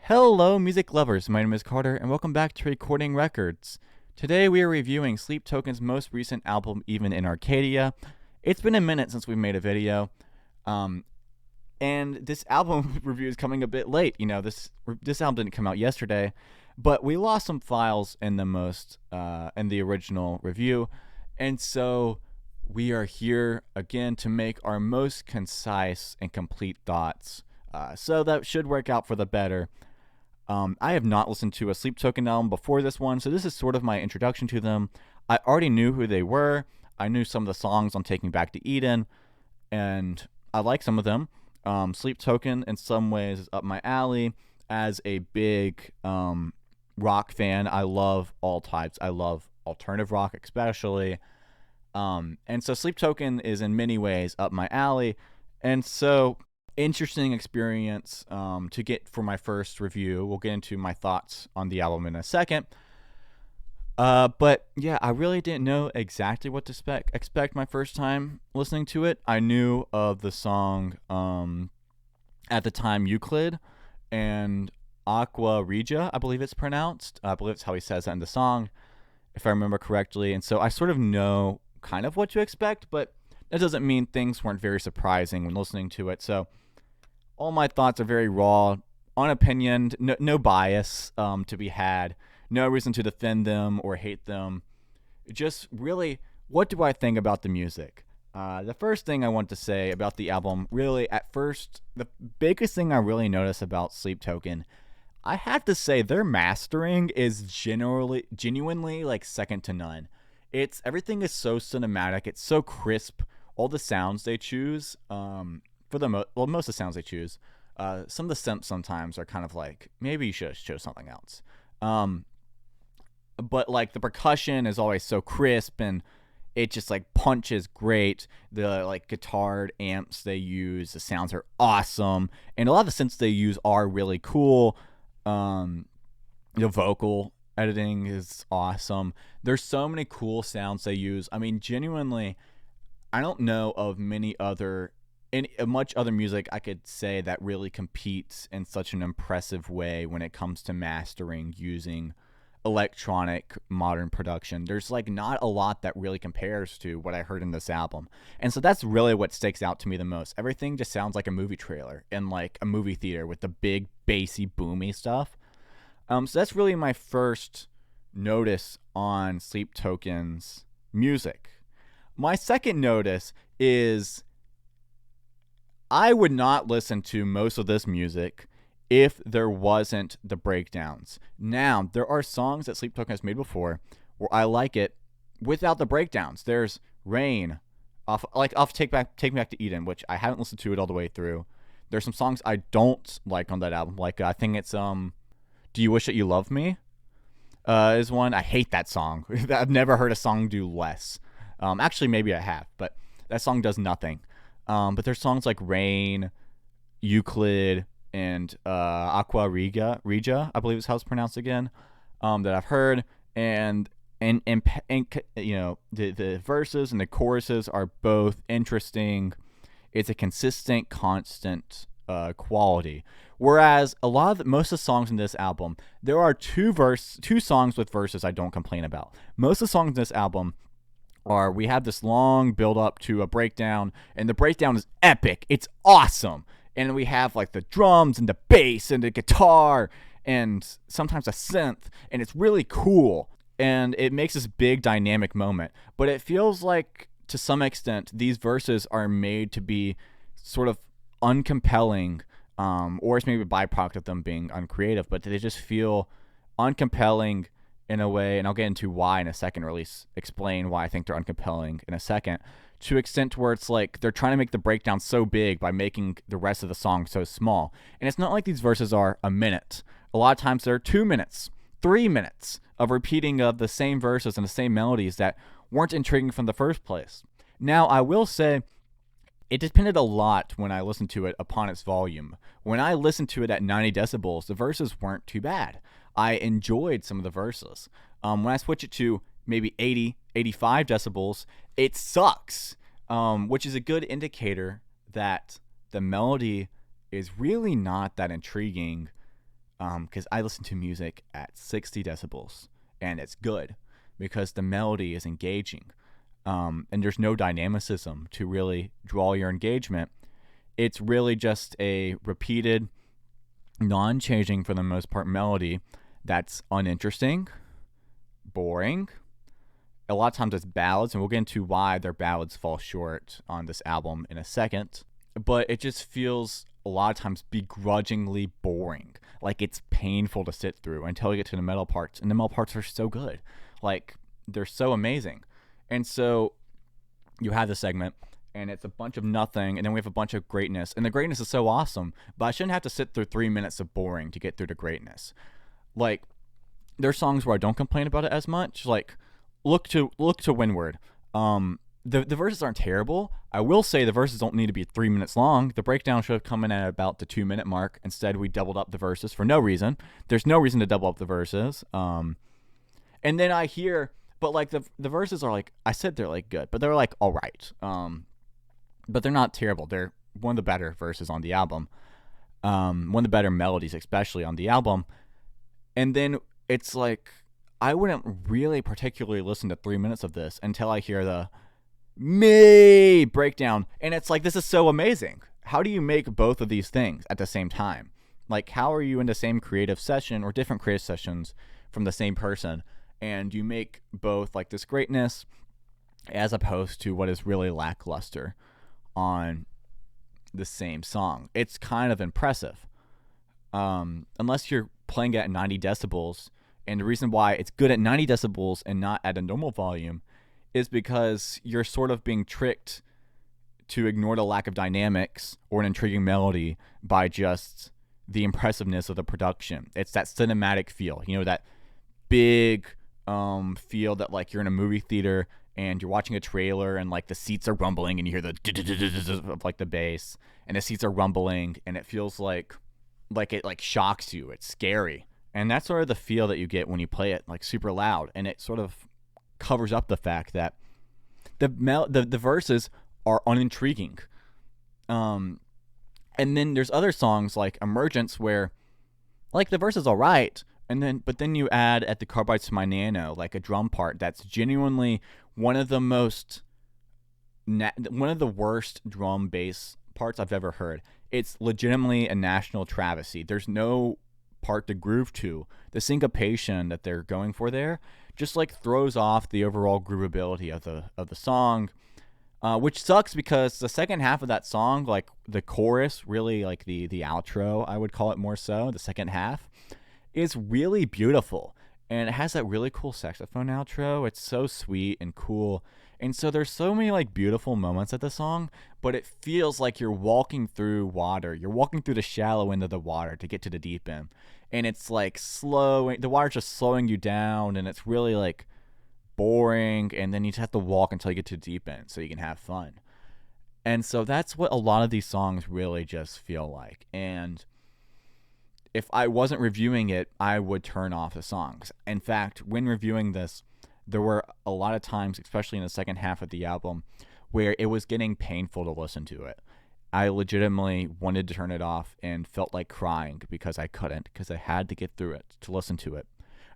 Hello, music lovers. My name is Carter, and welcome back to Recording Records. Today we are reviewing Sleep Token's most recent album, Even in Arcadia. It's been a minute since we made a video, um, and this album review is coming a bit late. This album didn't come out yesterday, but we lost some files in the original review, and so we are here again to make our most concise and complete thoughts. So that should work out for the better. I have not listened to a Sleep Token album before this one, so this is sort of my introduction to them. I already knew who they were. I knew some of the songs on Taking Back to Eden, and I like some of them. Sleep Token, in some ways, is up my alley. As a big rock fan, I love all types. I love alternative rock, especially. And so Sleep Token is in many ways up my alley. And so interesting experience to get for my first review. We'll get into my thoughts on the album in a second. But yeah, I really didn't know exactly what to expect my first time listening to it. I knew of the song at the time Euclid and Aqua Regia, I believe it's pronounced. I believe it's how he says that in the song, if I remember correctly. And so I sort of know kind of what to expect, but that doesn't mean things weren't very surprising when listening to it. So all my thoughts are very raw, unopinioned, no bias to be had, no reason to defend them or hate them. Just really, what do I think about the music? The first thing I want to say about the album, really, at first, the biggest thing I really notice about Sleep Token, I have to say their mastering is genuinely like second to none. Everything is so cinematic, it's so crisp. All the sounds they choose, most of the sounds they choose, some of the synths sometimes are kind of like, maybe you should have chose something else. But like the percussion is always so crisp and it just like punches great. The like guitar amps they use, the sounds are awesome, and a lot of the synths they use are really cool. The vocal editing is awesome. There's so many cool sounds they use. I mean, genuinely, I don't know of much other music I could say that really competes in such an impressive way when it comes to mastering using electronic modern production. There's like not a lot that really compares to what I heard in this album. And so that's really what sticks out to me the most. Everything just sounds like a movie trailer in like a movie theater with the big bassy boomy stuff. So that's really my first notice on Sleep Token's music. My second notice is I would not listen to most of this music if there wasn't the breakdowns. Now, there are songs that Sleep Token has made before where I like it without the breakdowns. There's Rain off Take Me Back to Eden, which I haven't listened to it all the way through. There's some songs I don't like on that album. Like I think it's Do You Wish That You Loved Me? Is one. I hate that song. I've never heard a song do less. Actually, maybe I have, but that song does nothing. But there's songs like Rain, Euclid, and Aqua Regia, I believe is how it's pronounced again, that I've heard. And you know, the verses and the choruses are both interesting. It's a consistent, constant quality. Whereas most of the songs in this album, there are two songs with verses I don't complain about. Most of the songs in this album we have this long build up to a breakdown, and the breakdown is epic. It's awesome. And we have like the drums and the bass and the guitar and sometimes a synth, and it's really cool. And it makes this big dynamic moment. But it feels like to some extent these verses are made to be sort of uncompelling, or it's maybe a byproduct of them being uncreative, but they just feel uncompelling in a way, and I'll get into why in a second, or at least explain why I think they're uncompelling in a second, to an extent where it's like they're trying to make the breakdown so big by making the rest of the song so small. And it's not like these verses are a minute. A lot of times they're 2 minutes, 3 minutes of repeating of the same verses and the same melodies that weren't intriguing from the first place. Now, I will say it depended a lot when I listened to it upon its volume. When I listened to it at 90 decibels, the verses weren't too bad. I enjoyed some of the verses. When I switch it to maybe 80, 85 decibels, it sucks, which is a good indicator that the melody is really not that intriguing because I listen to music at 60 decibels, and it's good because the melody is engaging, and there's no dynamicism to really draw your engagement. It's really just a repeated, non-changing for the most part melody that's uninteresting, boring. A lot of times it's ballads, and we'll get into why their ballads fall short on this album in a second. But it just feels a lot of times begrudgingly boring. Like it's painful to sit through until you get to the metal parts. And the metal parts are so good. Like they're so amazing. And so you have the segment, and it's a bunch of nothing, and then we have a bunch of greatness. And the greatness is so awesome, but I shouldn't have to sit through 3 minutes of boring to get through the greatness. Like, there's songs where I don't complain about it as much. Like, look to Windward. The verses aren't terrible. I will say the verses don't need to be 3 minutes long. The breakdown should have come in at about the 2 minute mark. Instead, we doubled up the verses for no reason. There's no reason to double up the verses. And then I hear, but like the verses are like, I said they're like good, but they're like all right. But they're not terrible. They're one of the better verses on the album. One of the better melodies, especially on the album. And then it's like, I wouldn't really particularly listen to 3 minutes of this until I hear the me breakdown. And it's like, this is so amazing. How do you make both of these things at the same time? Like, how are you in the same creative session or different creative sessions from the same person, and you make both like this greatness as opposed to what is really lackluster on the same song? It's kind of impressive. Unless you're playing at 90 decibels, and the reason why it's good at 90 decibels and not at a normal volume is because you're sort of being tricked to ignore the lack of dynamics or an intriguing melody by just the impressiveness of the production. It's that cinematic feel, that big feel that like you're in a movie theater and you're watching a trailer and like the seats are rumbling and you hear the of like the bass, and the seats are rumbling and it feels like it like shocks you. It's scary. And that's sort of the feel that you get when you play it like super loud, and it sort of covers up the fact that the verses are unintriguing. And then there's other songs like Emergence where like the verse is all right, but then you add At the Car Bites My Nano like a drum part that's genuinely one of the worst drum bass parts I've ever heard. It's legitimately a national travesty. There's no part to groove to. The syncopation that they're going for there just like throws off the overall groovability of the song, which sucks because the second half of that song, like the chorus, really like the outro, I would call it more so, the second half, is really beautiful. And it has that really cool saxophone outro. It's so sweet and cool. And so there's so many like beautiful moments of the song, but it feels like you're walking through water. You're walking through the shallow end of the water to get to the deep end. And it's like slow. The water's just slowing you down, and it's really like boring. And then you just have to walk until you get to the deep end so you can have fun. And so that's what a lot of these songs really just feel like. And if I wasn't reviewing it, I would turn off the songs. In fact, when reviewing this, there were a lot of times, especially in the second half of the album, where it was getting painful to listen to it. I legitimately wanted to turn it off and felt like crying because I couldn't, because I had to get through it to listen to it.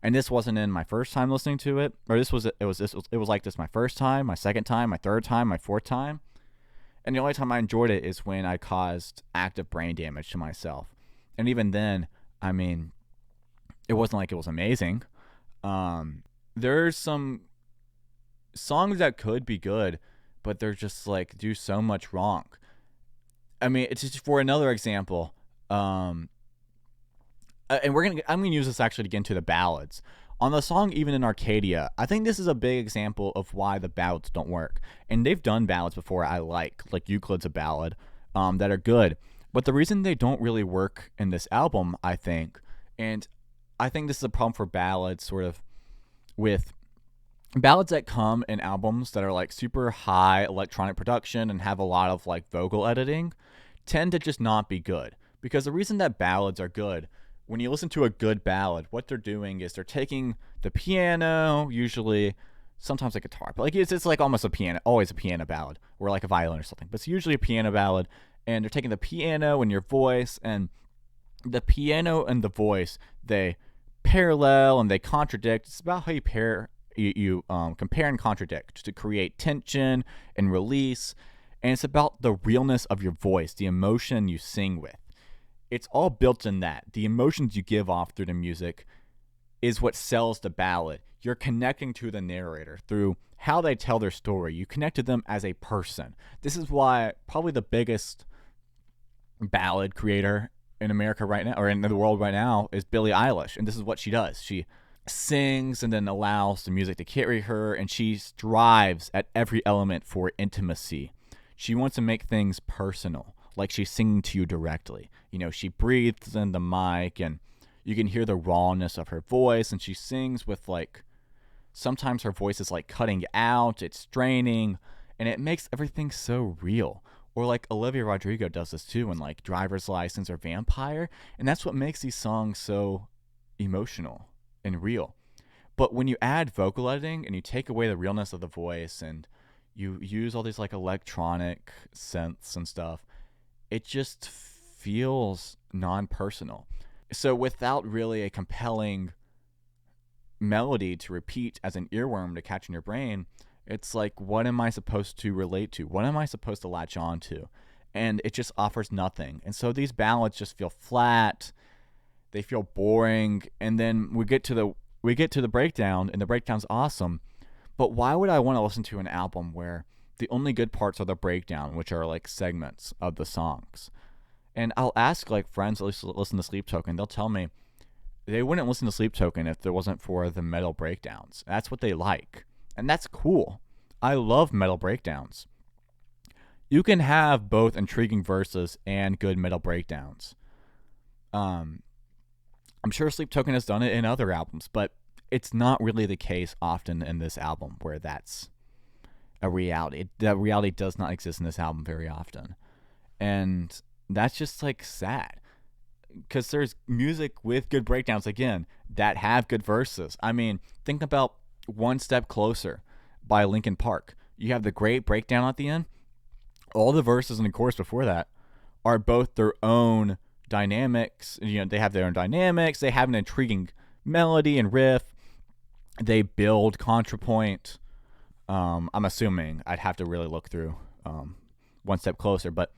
And this wasn't in my first time listening to it, or it was like this my first time, my second time, my third time, my fourth time. And the only time I enjoyed it is when I caused active brain damage to myself. And even then, I mean, it wasn't like it was amazing. There's some songs that could be good, but they're just like do so much wrong. I mean, it's just for another example. And I'm gonna use this actually to get into the ballads. On the song Even in Arcadia, I think this is a big example of why the ballads don't work. And they've done ballads before I like Euclid's a ballad, that are good. But the reason they don't really work in this album, I think, and I think this is a problem for ballads sort of with ballads that come in albums that are like super high electronic production and have a lot of like vocal editing, tend to just not be good. Because the reason that ballads are good, when you listen to a good ballad, what they're doing is they're taking the piano, usually, sometimes a guitar, but like it's like almost a piano, always a piano ballad, or like a violin or something, but it's usually a piano ballad, and they're taking the piano and your voice, and the piano and the voice, they parallel and they contradict. It's about how you compare and contradict to create tension and release. And it's about the realness of your voice, the emotion you sing with. It's all built in that. The emotions you give off through the music is what sells the ballad. You're connecting to the narrator through how they tell their story. You connect to them as a person. This is why probably the biggest ballad creator in America right now, or in the world right now, is Billie Eilish. And this is what she does. She sings and then allows the music to carry her, and she strives at every element for intimacy. She wants to make things personal, like she's singing to you directly. You know, she breathes in the mic, and you can hear the rawness of her voice, and she sings with, like, sometimes her voice is like cutting out, it's straining, and it makes everything so real. Or like Olivia Rodrigo does this too in like Driver's License or Vampire, and that's what makes these songs so emotional and real. But when you add vocal editing and you take away the realness of the voice and you use all these like electronic synths and stuff, it just feels non-personal. So without really a compelling melody to repeat as an earworm to catch in your brain, it's like, what am I supposed to relate to? What am I supposed to latch on to? And it just offers nothing. And so these ballads just feel flat. They feel boring. And then we get to the breakdown, and the breakdown's awesome. But why would I want to listen to an album where the only good parts are the breakdown, which are like segments of the songs? And I'll ask like friends that listen to Sleep Token. They'll tell me they wouldn't listen to Sleep Token if there wasn't for the metal breakdowns. That's what they like. And that's cool. I love metal breakdowns. You can have both intriguing verses and good metal breakdowns. I'm sure Sleep Token has done it in other albums, but it's not really the case often in this album where that's a reality. That reality does not exist in this album very often. And that's just like sad. Because there's music with good breakdowns, again, that have good verses. I mean, think about One Step Closer by Linkin Park. You have the great breakdown at the end. All the verses and the chorus before that are both their own dynamics. You know, they have their own dynamics. They have an intriguing melody and riff. They build contrapoint. I'm assuming I'd have to really look through One Step Closer, but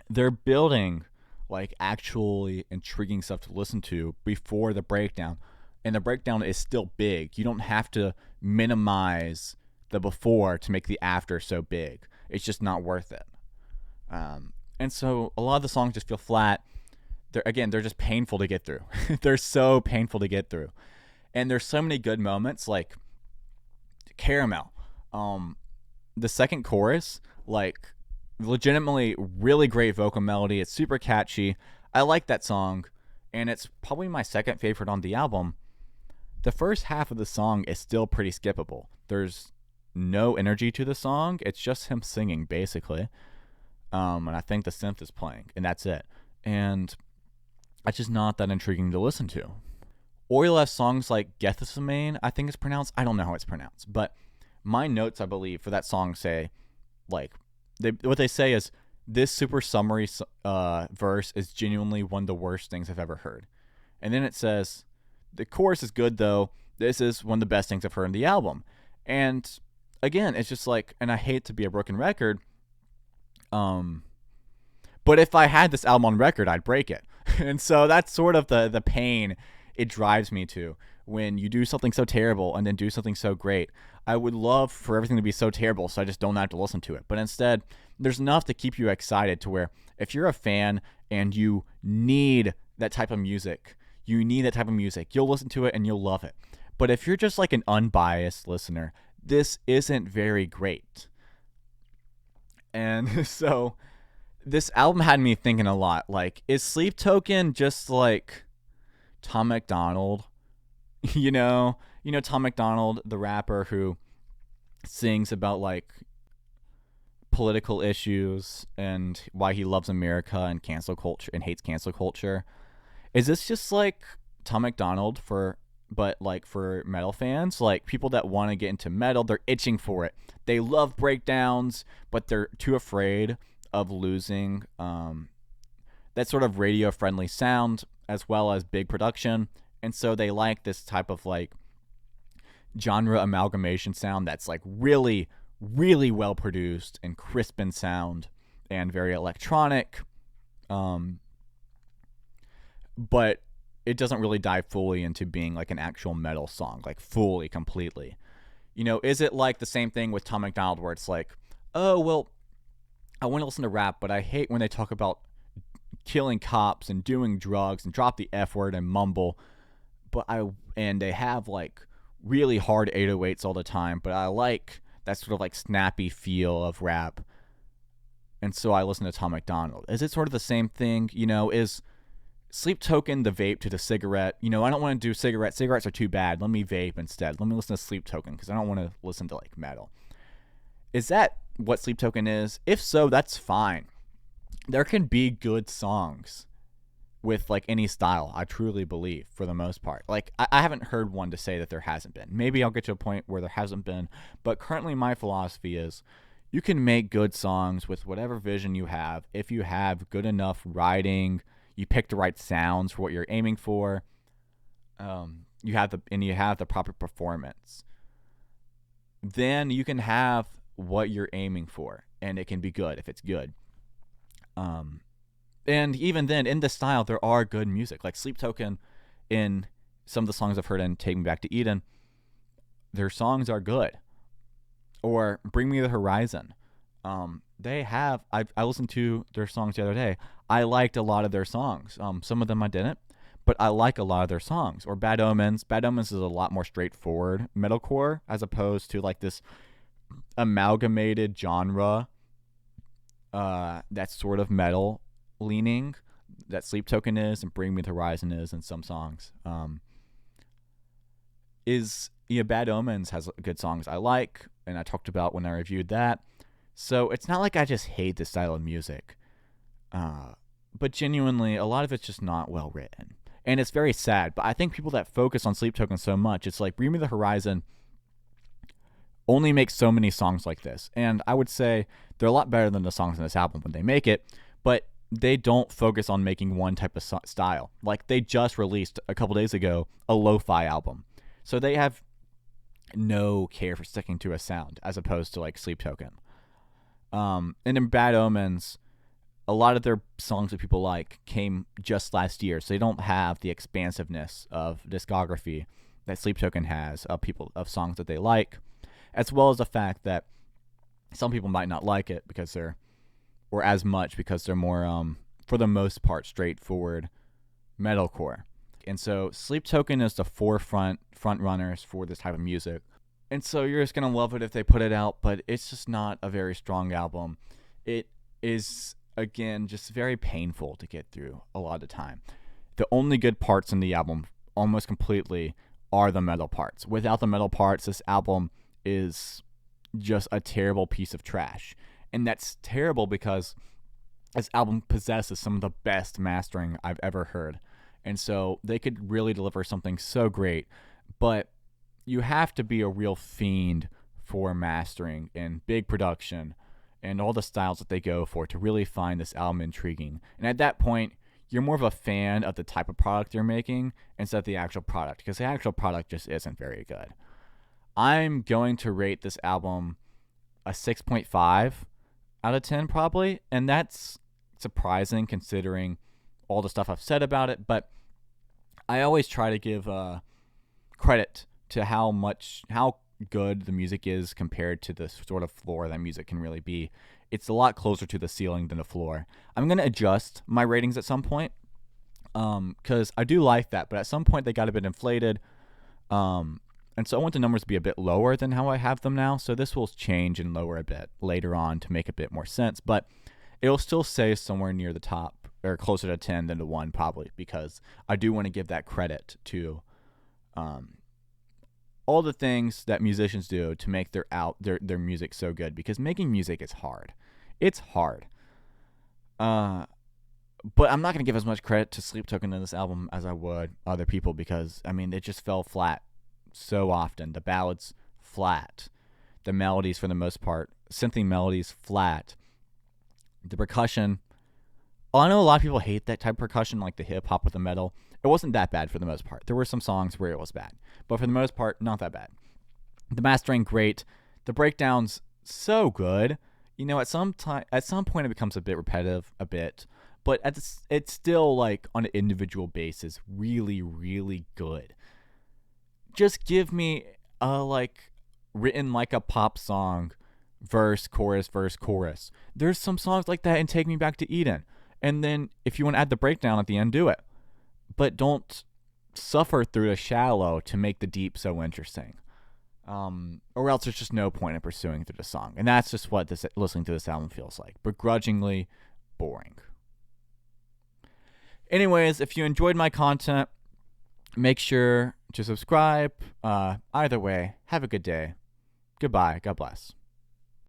they're building like actually intriguing stuff to listen to before the breakdown. And the breakdown is still big. You don't have to minimize the before to make the after so big. It's just not worth it. And so a lot of the songs just feel flat. They're just painful to get through. They're so painful to get through. And there's so many good moments, like Caramel. The second chorus, like, legitimately really great vocal melody. It's super catchy. I like that song, and it's probably my second favorite on the album. The first half of the song is still pretty skippable. There's no energy to the song. It's just him singing, basically. And I think the synth is playing, and that's it. And it's just not that intriguing to listen to. Oil has songs like Gethsemane, I think it's pronounced. I don't know how it's pronounced. But my notes, I believe, for that song say, like, what they say is, this super summary verse is genuinely one of the worst things I've ever heard. And then it says, the chorus is good, though. This is one of the best things I've heard in the album. And again, it's just like, and I hate to be a broken record, but if I had this album on record, I'd break it. And so that's sort of the pain it drives me to, when you do something so terrible and then do something so great. I would love for everything to be so terrible so I just don't have to listen to it. But instead, there's enough to keep you excited to where if you're a fan and you need that type of music, you'll listen to it and you'll love it. But if you're just like an unbiased listener, this isn't very great. And so this album had me thinking a lot. Like, is Sleep Token just like Tom MacDonald? You know Tom MacDonald, the rapper who sings about like political issues and why he loves America and cancel culture and hates cancel culture. Is this just like Tom MacDonald but like for metal fans, like people that want to get into metal, they're itching for it. They love breakdowns, but they're too afraid of losing that sort of radio friendly sound as well as big production. And so they like this type of like genre amalgamation sound that's like really, really well produced and crisp in sound and very electronic. But it doesn't really dive fully into being like an actual metal song, like fully, completely. Is it like the same thing with Tom MacDonald where it's like, oh, well, I want to listen to rap, but I hate when they talk about killing cops and doing drugs and drop the F word and mumble. And they have like really hard 808s all the time, but I like that sort of like snappy feel of rap. And so I listen to Tom MacDonald. Is it sort of the same thing? Is Sleep Token the vape to the cigarette? I don't want to do cigarettes. Cigarettes are too bad. Let me vape instead. Let me listen to Sleep Token because I don't want to listen to like metal. Is that what Sleep Token is? If so, that's fine. There can be good songs with like any style, I truly believe, for the most part. Like, I haven't heard one to say that there hasn't been. Maybe I'll get to a point where there hasn't been, but currently my philosophy is you can make good songs with whatever vision you have if you have good enough writing, you pick the right sounds for what you're aiming for, you have the proper performance. Then you can have what you're aiming for, and it can be good if it's good. And even then, in the style, there are good music. Like Sleep Token, in some of the songs I've heard in Take Me Back to Eden, their songs are good. Or Bring Me the Horizon. I listened to their songs the other day. I liked a lot of their songs. Some of them I didn't, but I like a lot of their songs. Or Bad Omens. Bad Omens is a lot more straightforward metalcore as opposed to like this amalgamated genre that's sort of metal leaning that Sleep Token is and Bring Me the Horizon is in some songs. Bad Omens has good songs I like, and I talked about when I reviewed that. So it's not like I just hate this style of music. But genuinely, a lot of it's just not well written. And it's very sad, but I think people that focus on Sleep Token so much, it's like Bring Me the Horizon only makes so many songs like this. And I would say they're a lot better than the songs in this album when they make it, but they don't focus on making one type of style. Like, they just released a couple days ago a lo-fi album. So they have no care for sticking to a sound as opposed to like Sleep Token. And in Bad Omens, a lot of their songs that people like came just last year, so they don't have the expansiveness of discography that Sleep Token has of songs that they like, as well as the fact that some people might not like it because they're more, for the most part, straightforward metalcore. And so Sleep Token is the front runners for this type of music. And so you're just going to love it if they put it out, but it's just not a very strong album. It is, again, just very painful to get through a lot of the time. The only good parts in the album, almost completely, are the metal parts. Without the metal parts, this album is just a terrible piece of trash. And that's terrible because this album possesses some of the best mastering I've ever heard. And so they could really deliver something so great, but you have to be a real fiend for mastering and big production and all the styles that they go for to really find this album intriguing. And at that point, you're more of a fan of the type of product they're making instead of the actual product, because the actual product just isn't very good. I'm going to rate this album a 6.5 out of 10 probably, and that's surprising considering all the stuff I've said about it, but I always try to give credit to how good the music is compared to the sort of floor that music can really be. It's a lot closer to the ceiling than the floor. I'm going to adjust my ratings at some point because I do like that, but at some point they got a bit inflated. And so I want the numbers to be a bit lower than how I have them now. So this will change and lower a bit later on to make a bit more sense, but it'll still stay somewhere near the top or closer to 10 than to 1 probably, because I do want to give that credit to all the things that musicians do to make their music so good, because making music is hard. It's hard. But I'm not going to give as much credit to Sleep Token in this album as I would other people, because, I mean, it just fell flat so often. The ballads, flat. The melodies, for the most part, synthy melodies, flat. The percussion, I know a lot of people hate that type of percussion, like the hip hop with the metal. It wasn't that bad for the most part. There were some songs where it was bad, but for the most part, not that bad. The mastering, great. The breakdowns, so good. You know, at some point, it becomes a bit repetitive, a bit, but it's still like on an individual basis, really, really good. Just give me a like written like a pop song, verse, chorus. There's some songs like that in Take Me Back to Eden. And then if you want to add the breakdown at the end, do it. But don't suffer through the shallow to make the deep so interesting. Or else there's just no point in pursuing through the song. And that's just what listening to this album feels like. Begrudgingly boring. Anyways, if you enjoyed my content, make sure to subscribe. Either way, have a good day. Goodbye. God bless.